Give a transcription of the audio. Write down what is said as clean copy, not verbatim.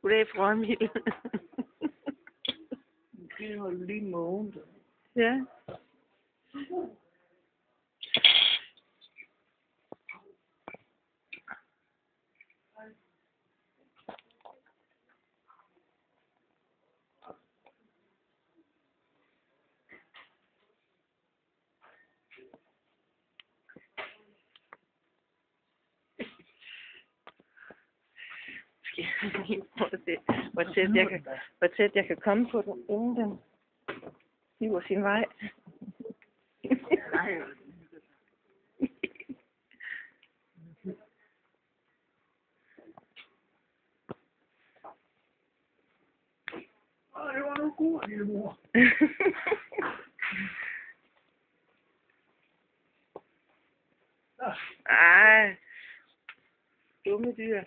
Goddag, fru Emil. Det er lige måned. Ja. Hvor tæt jeg kan komme på den, inden den hiver sin vej. Nej. Det var nu god, lille mor. Ej, dumme dyr.